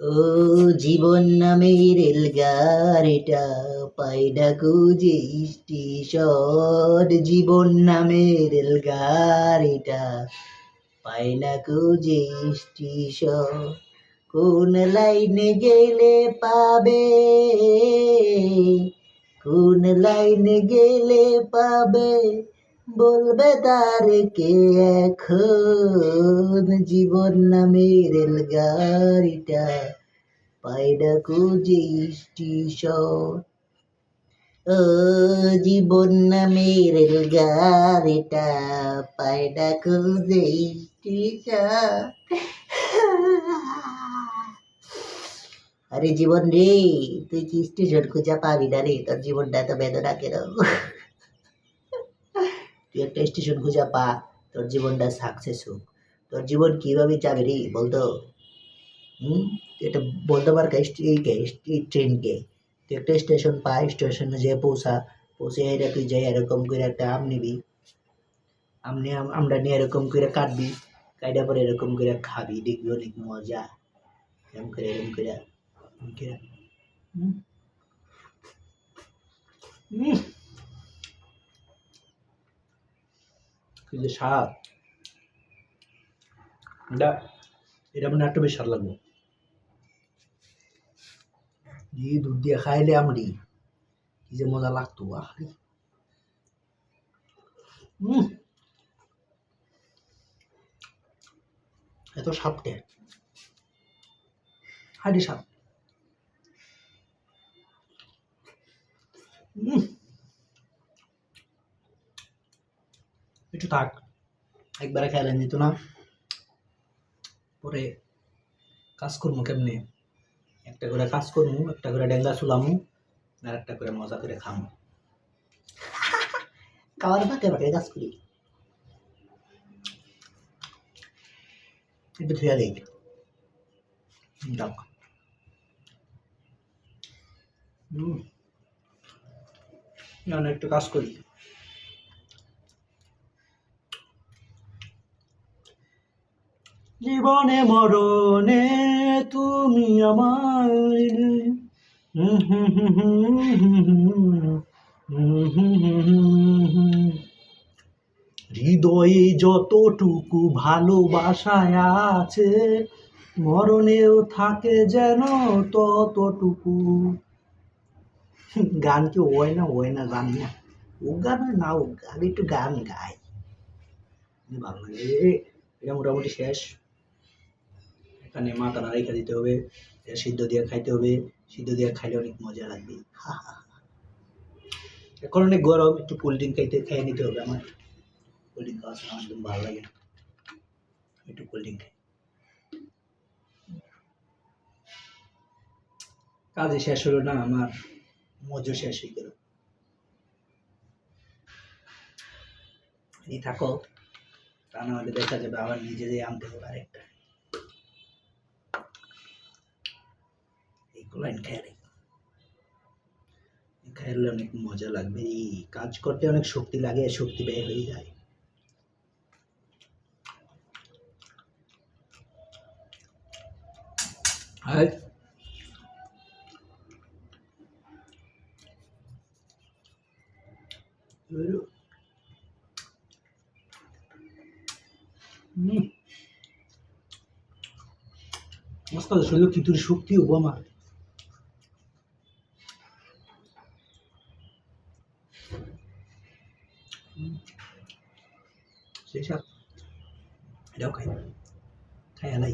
ও জীবন নামের রেলগাড়িটা পাই না খুঁজে স্টেশন, জীবন নামের রেলগাড়িটা পাই না খুঁজে স্টেশন। কোন লাইনে গেলে পাবে, কোন লাইনে গেলে পাবে, বলবে তার কে এখন। জীবন নামের রেলগাড়িটা পাই না খুঁজে স্টেশন। ও জীবন নামের রেলগাড়িটা পাই না খুঁজে স্টেশন। আরে জীবন রে, তুই কি স্টেশন খুঁজে পাবি না রে? তোর জীবনটা এত বেদনা কেন? তুই একটা স্টেশন খুঁজে পা, তোর জীবনটা সাকসেস হোক। তোর জীবন কিভাবে যাবে রে বলতো? তুই এটা বলতে পার এই ট্রেনকে তুই একটা স্টেশন পা, স্টেশনে যেয়ে পৌঁছে এটা তুই যাই এরকম করে একটা আম নিবি, আমটা নিয়ে এরকম করে কাটবি, কাটা পরে এরকম করে খাবি, দেখবি অনেক মজা। এরকম করে এরকম করে কিন্তু স্বাদ, এটা মানে একটু বেশ স্বাদ লাগবে। দুধ দিয়ে খাইলে আমরি কি যে মজা লাগতো। এত স্বাদকে হাইডি স্বাদ। একটু থাক, একবারে খাইলেন যেত না, পরে কাজ করবো কেমনে? একটা করে কাজ করবো, একটা করে ডেঙ্গা চুলামু, আর একটা করে মজা করে খামু। খাওয়ার ফাঁকে ফাঁকে কাজ করি। একটু ধুয়া দিই, একটু কাজ করি। জীবনে মরণে তুমি আমার, হৃদয়ে যতটুকু ভালোবাসায় আছে, মরণেও থাকে যেন ততটুকু। গান কি হয় না জানি না, ও গান না ও গান, একটু গান গাই, ভালো লাগে। এটা মোটামুটি শেষ। এখানে মাথাটা রেখে দিতে হবে, সিদ্ধ দিয়ে খাইতে হবে, সিদ্ধ দিয়ে খাইলে অনেক মজা লাগবে। এখন অনেক গরম, একটু কোল্ড ড্রিঙ্ক খেয়ে নিতে হবে। আমার কোল্ড ড্রিঙ্ক খাওয়া আমার একদম ভালো লাগে, একটু কোল্ড ড্রিঙ্ক। কাজে শেষ হলো না, আমার মজা শেষ হয়ে গেল। এই থাকো, তা না হলে দেখা যাবে আবার নিজেদের আনতে হবে আরেকটা। এই লাইন খাইলে অনেক মজা লাগবে। এই কাজ করতে অনেক শক্তি লাগে, শক্তি ব্যয় হয়ে যায়। আর মস্ত শরীর খিচুড়ি শক্তি হবো আমার। সেই সব এটাও খাই, খাই আলাই।